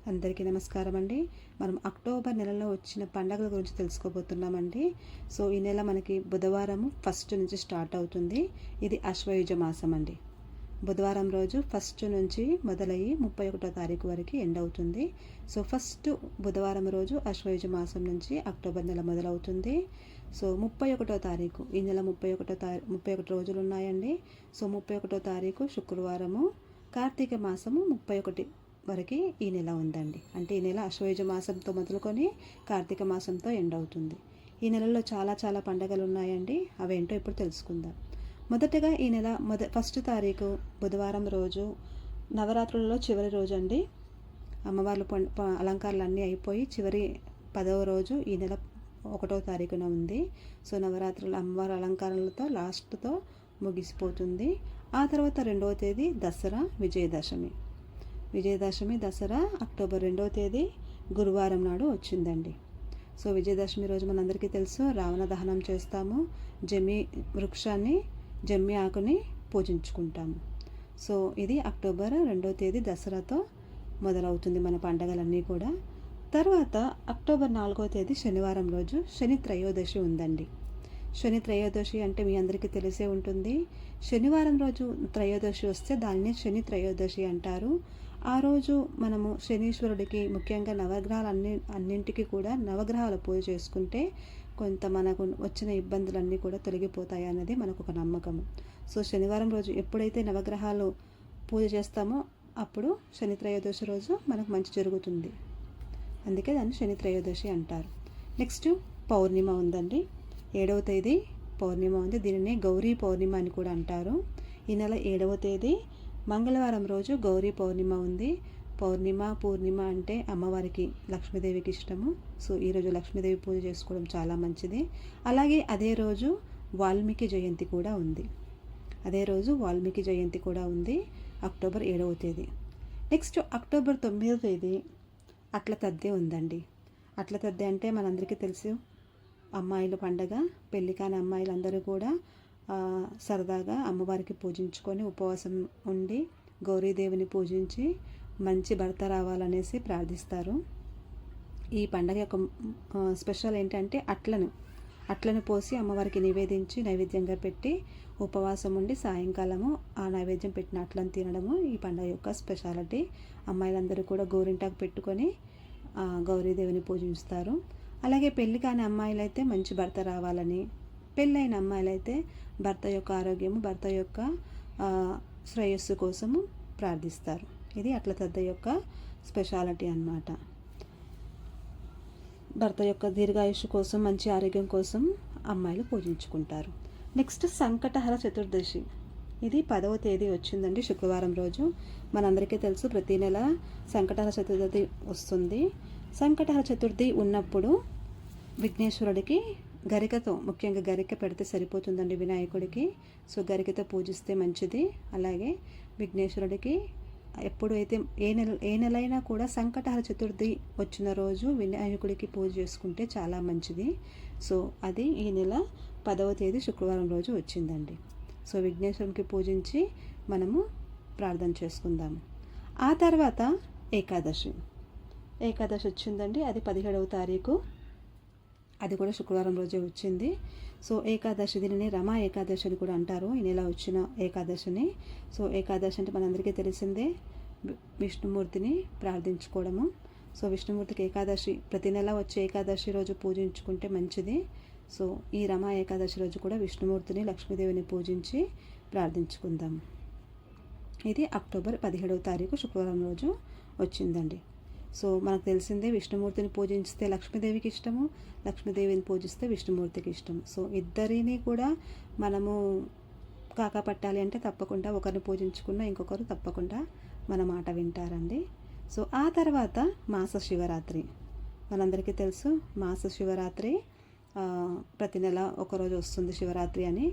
అందరికీ నమస్కారం అండి. మనం అక్టోబర్ నెలలో వచ్చిన పండగల గురించి తెలుసుకోబోతున్నామండి. సో ఈ నెల మనకి బుధవారం ఫస్ట్ నుంచి స్టార్ట్ అవుతుంది. ఇది ఆశ్వయుజ మాసం అండి. బుధవారం రోజు ఫస్ట్ నుంచి మొదలయ్యి 31వ తారీఖు వరకు ఎండ్ అవుతుంది. సో ఫస్ట్ బుధవారం రోజు ఆశ్వయుజ మాసం నుంచి అక్టోబర్ నెల మొదలవుతుంది. సో 31వ తారీఖు, ఈ నెల 31 రోజులు ఉన్నాయండి. సో 31వ తారీఖు శుక్రవారము, కార్తీక మాసము 31 వరకు ఈ నెల ఉందండి. అంటే ఈ నెల ఆశ్వయుజ మాసంతో మొదలుకొని కార్తీక మాసంతో ఎండ్ అవుతుంది. ఈ నెలలో చాలా పండగలు ఉన్నాయండి. అవేంటో ఇప్పుడు తెలుసుకుందాం. మొదటగా ఈ నెల ఫస్ట్ తారీఖు బుధవారం రోజు నవరాత్రులలో చివరి రోజు అండి. అమ్మవార్లు అలంకారాలు అన్నీ అయిపోయి చివరి 10వ రోజు ఈ నెల 1వ తారీఖున ఉంది. సో నవరాత్రుల అమ్మవారి అలంకారాలతో లాస్ట్తో ముగిసిపోతుంది. ఆ తర్వాత 2వ తేదీ దసరా, విజయదశమి దసరా అక్టోబర్ 2వ తేదీ గురువారం నాడు వచ్చిందండి. సో విజయదశమి రోజు మనందరికీ తెలుసు, రావణ దహనం చేస్తాము, జమ్మి ఆకుని పూజించుకుంటాము. సో ఇది అక్టోబర్ 2వ తేదీ దసరాతో మొదలవుతుంది మన పండగలన్నీ కూడా. తర్వాత అక్టోబర్ 4వ తేదీ శనివారం రోజు శని త్రయోదశి ఉందండి. శని త్రయోదశి అంటే మీ అందరికీ తెలిసే ఉంటుంది. శనివారం రోజు త్రయోదశి వస్తే దానిని శని త్రయోదశి అంటారు. ఆ రోజు మనము శనీశ్వరుడికి, ముఖ్యంగా అన్నింటికి కూడా నవగ్రహాల పూజ చేసుకుంటే కొంత మనకు వచ్చిన ఇబ్బందులన్నీ కూడా తొలగిపోతాయి అన్నది మనకు ఒక నమ్మకము. సో శనివారం రోజు ఎప్పుడైతే నవగ్రహాలు పూజ చేస్తామో అప్పుడు శని త్రయోదశి రోజు మనకు మంచి జరుగుతుంది. అందుకే దాన్ని శని త్రయోదశి అంటారు. నెక్స్ట్ పౌర్ణిమ ఉందండి. 7వ తేదీ పౌర్ణిమ ఉంది. దీనిని గౌరీ పౌర్ణిమ అని కూడా అంటారు. ఈ నెల 7వ తేదీ మంగళవారం రోజు గౌరీ పౌర్ణిమ ఉంది. పూర్ణిమ అంటే అమ్మవారికి, లక్ష్మీదేవికి ఇష్టము. సో ఈరోజు లక్ష్మీదేవి పూజ చేసుకోవడం చాలా మంచిది. అలాగే అదే రోజు వాల్మీకి జయంతి కూడా ఉంది. అక్టోబర్ 7వ తేదీ. నెక్స్ట్ అక్టోబర్ 9వ తేదీ అట్ల తద్ది ఉందండి. అట్ల తద్ది అంటే మనందరికీ తెలుసు, అమ్మాయిల పండగ. పెళ్లి కాని అమ్మాయిలందరూ కూడా సరదాగా అమ్మవారికి పూజించుకొని ఉపవాసం ఉండి గౌరీదేవిని పూజించి మంచి భర్త రావాలనేసి ప్రార్థిస్తారు. ఈ పండగ యొక్క స్పెషల్ ఏంటంటే అట్లను పోసి అమ్మవారికి నివేదించి నైవేద్యంగా పెట్టి ఉపవాసం ఉండి సాయంకాలము ఆ నైవేద్యం పెట్టిన అట్లను తినడము ఈ పండగ యొక్క స్పెషాలిటీ. అమ్మాయిలందరూ కూడా గోరింటాకు పెట్టుకొని గౌరీదేవిని పూజిస్తారు. అలాగే పెళ్లి కాని అమ్మాయిలైతే మంచి భర్త రావాలని, పెళ్ళైన అమ్మాయిలైతే భర్త యొక్క ఆరోగ్యము, భర్త యొక్క శ్రేయస్సు కోసము ప్రార్థిస్తారు. ఇది అట్ల తద్ద యొక్క స్పెషాలిటీ అన్నమాట. భర్త యొక్క దీర్ఘాయుష్ కోసం, మంచి ఆరోగ్యం కోసం అమ్మాయిలు పూజించుకుంటారు. నెక్స్ట్ సంకటహర చతుర్దశి. ఇది 10వ తేదీ వచ్చిందండి, శుక్రవారం రోజు. మనందరికీ తెలుసు ప్రతి నెల సంకటహర చతుర్థి వస్తుంది. సంకటహర చతుర్థి ఉన్నప్పుడు విఘ్నేశ్వరుడికి గరికతో, ముఖ్యంగా గరిక పెడితే సరిపోతుందండి వినాయకుడికి. సో గరికతో పూజిస్తే మంచిది. అలాగే విఘ్నేశ్వరుడికి ఎప్పుడైతే ఏ నెలైనా కూడా సంకటహర చతుర్థి వచ్చిన రోజు వినాయకుడికి పూజ చేసుకుంటే చాలా మంచిది. సో అది ఈ నెల 10వ తేదీ శుక్రవారం రోజు వచ్చిందండి. సో విఘ్నేశ్వరునికి పూజించి మనము ప్రార్థన చేసుకుందాము. ఆ తర్వాత ఏకాదశి వచ్చిందండి. అది 17వ తారీఖు. అది కూడా శుక్రవారం రోజే వచ్చింది. సో ఏకాదశి, దీనిని రమా ఏకాదశి అని కూడా అంటారు, ఈ నెల వచ్చిన ఏకాదశిని. సో ఏకాదశి అంటే మనందరికీ తెలిసిందే, విష్ణుమూర్తిని ప్రార్థించుకోవడము. సో విష్ణుమూర్తికి ఏకాదశి, ప్రతి నెల వచ్చే ఏకాదశి రోజు పూజించుకుంటే మంచిది. సో ఈ రమా ఏకాదశి రోజు కూడా విష్ణుమూర్తిని, లక్ష్మీదేవిని పూజించి ప్రార్థించుకుందాం. ఇది అక్టోబర్ 17వ తారీఖు శుక్రవారం రోజు వచ్చిందండి. సో మనకు తెలిసిందే, విష్ణుమూర్తిని పూజిస్తే లక్ష్మీదేవికి ఇష్టము, లక్ష్మీదేవిని పూజిస్తే విష్ణుమూర్తికి ఇష్టము. సో ఇద్దరిని కూడా మనము కాకపట్టాలి అంటే తప్పకుండా ఒకరిని పూజించుకున్న ఇంకొకరు తప్పకుండా మన మాట వింటారండి. సో ఆ తర్వాత మాస శివరాత్రి. మనందరికీ తెలుసు మాస శివరాత్రి ప్రతి నెల ఒకరోజు వస్తుంది శివరాత్రి అని.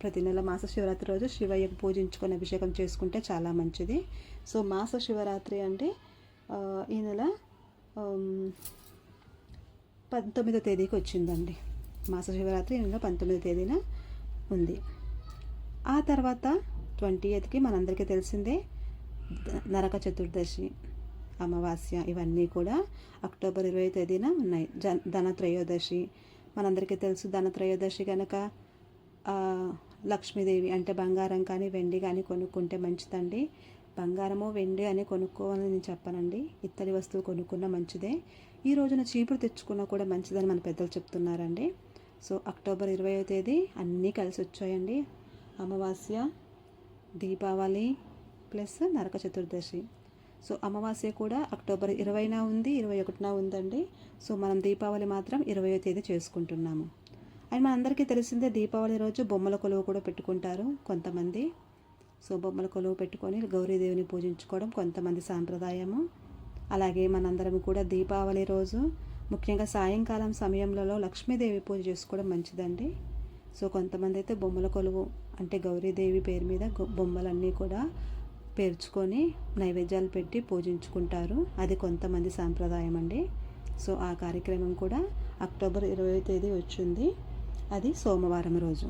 ప్రతి నెల మాస శివరాత్రి రోజు శివయ్యకు పూజించుకొని అభిషేకం చేసుకుంటే చాలా మంచిది. సో మాస శివరాత్రి అంటే ఈ నెల 19వ తేదీకి వచ్చిందండి. మాస శివరాత్రి ఈ నెల 19వ తేదీన ఉంది. ఆ తర్వాత 20కి మనందరికీ తెలిసిందే నరక చతుర్దశి. అమావాస్య ఇవన్నీ కూడా అక్టోబర్ 20 తేదీన ఉన్నాయి. ధనత్రయోదశి మనందరికీ తెలుసు. ధనత్రయోదశి కనుక లక్ష్మీదేవి అంటే బంగారం కానీ వెండి కానీ కొనుక్కుంటే మంచిదండి. బంగారమో వెండి అని కొనుక్కోవాలని నేను చెప్పనండి, ఇత్తడి వస్తువు కొనుక్కున్న మంచిదే. ఈ రోజున చీపురు తెచ్చుకున్నా కూడా మంచిదని మన పెద్దలు చెప్తున్నారండి. సో అక్టోబర్ 20వ తేదీ అన్నీ కలిసి వచ్చాయండి. అమావాస్య, దీపావళి ప్లస్ నరక చతుర్దశి. సో అమావాస్య కూడా అక్టోబర్ 20న ఉంది, 21న ఉందండి. సో మనం దీపావళి మాత్రం 20వ తేదీ చేసుకుంటున్నాము. అండ్ మనందరికీ తెలిసిందే దీపావళి రోజు బొమ్మల కొలువు కూడా పెట్టుకుంటారు కొంతమంది. సో బొమ్మల కొలువు పెట్టుకొని గౌరీదేవిని పూజించుకోవడం కొంతమంది సాంప్రదాయము. అలాగే మనందరం కూడా దీపావళి రోజు ముఖ్యంగా సాయంకాలం సమయంలో లక్ష్మీదేవి పూజ చేసుకోవడం మంచిదండి. సో కొంతమంది అయితే బొమ్మల కొలువు అంటే గౌరీదేవి పేరు మీద బొమ్మలన్నీ కూడా పేర్చుకొని నైవేద్యాలు పెట్టి పూజించుకుంటారు. అది కొంతమంది సాంప్రదాయం అండి. సో ఆ కార్యక్రమం కూడా అక్టోబర్ 20వ తేదీ వచ్చింది. అది సోమవారం రోజు.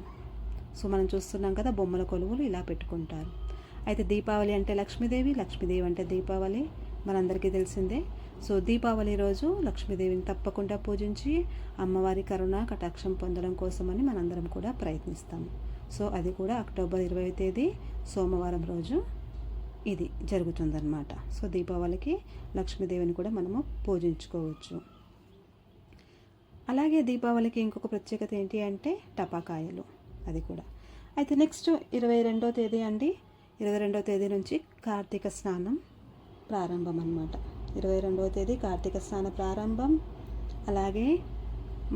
సో మనం చూస్తున్నాం కదా బొమ్మల కొలువులు ఇలా పెట్టుకుంటారు. అయితే దీపావళి అంటే లక్ష్మీదేవి, లక్ష్మీదేవి అంటే దీపావళి మనందరికీ తెలిసిందే. సో దీపావళి రోజు లక్ష్మీదేవిని తప్పకుండా పూజించి అమ్మవారి కరుణ కటాక్షం పొందడం కోసమని మనందరం కూడా ప్రయత్నిస్తాము. సో అది కూడా అక్టోబర్ 20వ తేదీ సోమవారం రోజు ఇది జరుగుతుందన్నమాట. సో దీపావళికి లక్ష్మీదేవిని కూడా మనము పూజించుకోవచ్చు. అలాగే దీపావళికి ఇంకొక ప్రత్యేకత ఏంటి అంటే టపాకాయలు, అది కూడా. అయితే నెక్స్ట్ 22వ తేదీ అండి. 22వ తేదీ నుంచి కార్తీక స్నానం ప్రారంభం అన్నమాట. 22వ తేదీ కార్తీక స్నాన ప్రారంభం. అలాగే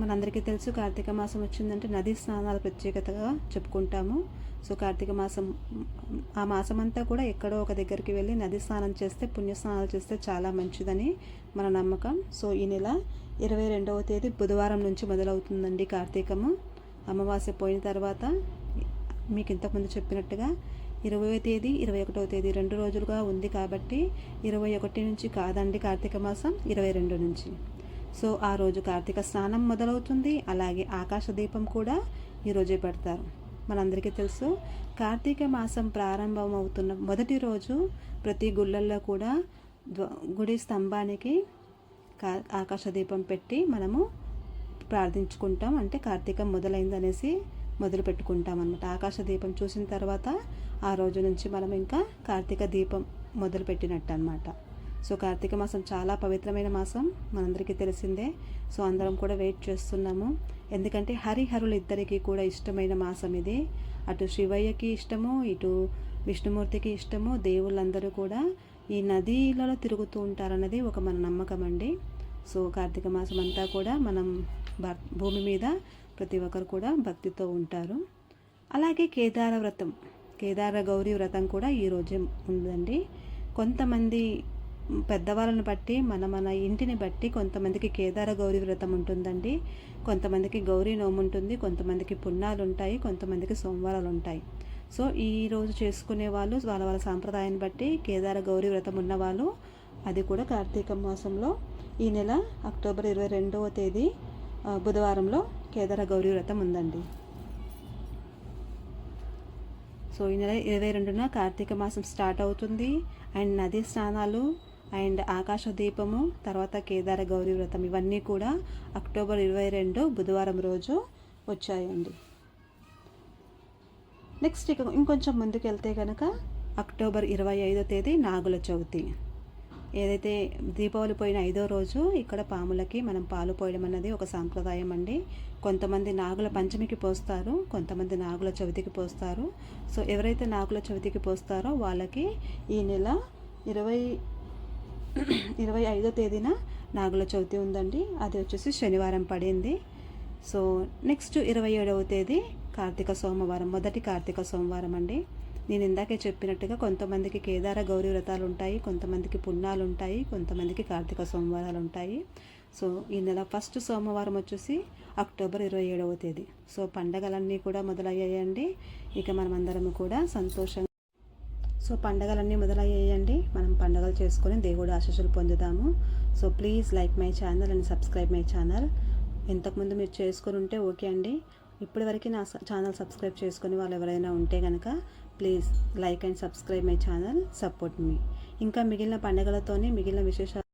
మనందరికీ తెలుసు కార్తీక మాసం వచ్చిందంటే నదీ స్నానాల ప్రత్యేకతగా చెప్పుకుంటాము. సో కార్తీక మాసం ఆ మాసం అంతా కూడా ఎక్కడో ఒక దగ్గరికి వెళ్ళి నది స్నానం చేస్తే పుణ్యస్నానాలు చేస్తే చాలా మంచిదని మన నమ్మకం. సో ఈ నెల 22వ తేదీ బుధవారం నుంచి మొదలవుతుందండి కార్తీకము. అమావాస్య పోయిన తర్వాత మీకు ఇంతకుముందు చెప్పినట్టుగా 20వ తేదీ 21వ తేదీ 2 రోజులుగా ఉంది కాబట్టి 21 నుంచి కాదండి కార్తీక మాసం, 22 నుంచి. సో ఆ రోజు కార్తీక స్నానం మొదలవుతుంది. అలాగే ఆకాశ దీపం కూడా ఈరోజే పెడతారు. మనందరికీ తెలుసు కార్తీక మాసం ప్రారంభం అవుతున్న మొదటి రోజు ప్రతి గుళ్ళల్లో కూడా గుడి స్తంభానికి ఆకాశ దీపం పెట్టి మనము ప్రార్థించుకుంటాం. అంటే కార్తీకం మొదలైందనేసి మొదలు పెట్టుకుంటాం అన్నమాట. ఆకాశ దీపం చూసిన తర్వాత ఆ రోజు నుంచి మనం ఇంకా కార్తీక దీపం మొదలు పెట్టినట్టు అన్నమాట. సో కార్తీక మాసం చాలా పవిత్రమైన మాసం మనందరికీ తెలిసిందే. సో అందరం కూడా వెయిట్ చేస్తున్నాము. ఎందుకంటే హరిహరులు ఇద్దరికీ కూడా ఇష్టమైన మాసం ఇది. అటు శివయ్యకి ఇష్టము, ఇటు విష్ణుమూర్తికి ఇష్టము. దేవుళ్ళందరూ కూడా ఈ నదిలలో తిరుగుతూ ఉంటారన్నది ఒక మన నమ్మకం అండి. సో కార్తీక మాసం అంతా కూడా మనం భూమి మీద ప్రతి ఒక్కరు కూడా భక్తితో ఉంటారు. అలాగే కేదార వ్రతం, కేదార గౌరీ వ్రతం కూడా ఈరోజే ఉందండి. కొంతమంది పెద్దవాళ్ళని బట్టి మన ఇంటిని బట్టి కొంతమందికి కేదార గౌరీ వ్రతం ఉంటుందండి, కొంతమందికి గౌరీ నోము ఉంటుంది, కొంతమందికి పున్నాలు ఉంటాయి, కొంతమందికి సోమవారాలు ఉంటాయి. సో ఈరోజు చేసుకునే వాళ్ళు వాళ్ళ సాంప్రదాయాన్ని బట్టి కేదార గౌరీ వ్రతం ఉన్నవాళ్ళు అది కూడా కార్తీక మాసంలో ఈ నెల అక్టోబర్ 22వ తేదీ బుధవారంలో కేదార గౌరీ వ్రతం ఉందండి. సో ఈ నెల 22న కార్తీక మాసం స్టార్ట్ అవుతుంది. అండ్ నదీ స్నానాలు అండ్ ఆకాశ దీపము తర్వాత కేదార గౌరీ వ్రతం ఇవన్నీ కూడా అక్టోబర్ 22 బుధవారం రోజు వచ్చాయండి. నెక్స్ట్ ఇంకొంచెం ముందుకు వెళ్తే కనుక అక్టోబర్ 25వ తేదీ నాగుల చవితి. ఏదైతే దీపావళి పోయిన 5వ రోజు ఇక్కడ పాములకి మనం పాలు పోయడం అన్నది ఒక సాంప్రదాయం అండి. కొంతమంది నాగుల పంచమికి పోస్తారు, కొంతమంది నాగుల చవితికి పోస్తారు. సో ఎవరైతే నాగుల చవితికి పోస్తారో వాళ్ళకి ఈ నెల 25వ తేదీన నాగుల చవితి ఉందండి. అది వచ్చేసి శనివారం పడింది. సో నెక్స్ట్ 27వ తేదీ కార్తీక సోమవారం, మొదటి కార్తీక సోమవారం అండి. నేను ఇందాకే చెప్పినట్టుగా కొంతమందికి కేదార గౌరీ వ్రతాలు ఉంటాయి, కొంతమందికి పున్నాలు ఉంటాయి, కొంతమందికి కార్తీక సోమవారాలు ఉంటాయి. సో ఈ నెల ఫస్ట్ సోమవారం వచ్చేసి అక్టోబర్ 27వ తేదీ. సో పండగలన్నీ కూడా మొదలయ్యాయండి. ఇక మనమందరము కూడా సంతోషంగా పండగలన్నీ మొదలయ్యాయండి. మనం పండగలు చేసుకొని దేవుడు ఆశీస్సులు పొందుదాము. So please like my channel and subscribe my channel. ఇంతకుముందు మీరు చేసుకొని ఉంటే ఓకే అండి. ఇప్పటివరకు నా ఛానల్ సబ్స్క్రైబ్ చేసుకుని వాళ్ళు ఎవరైనా ఉంటే కనుక please like and subscribe my channel, support మీ. ఇంకా మిగిలిన పండుగలతోనే మిగిలిన విశేషాలు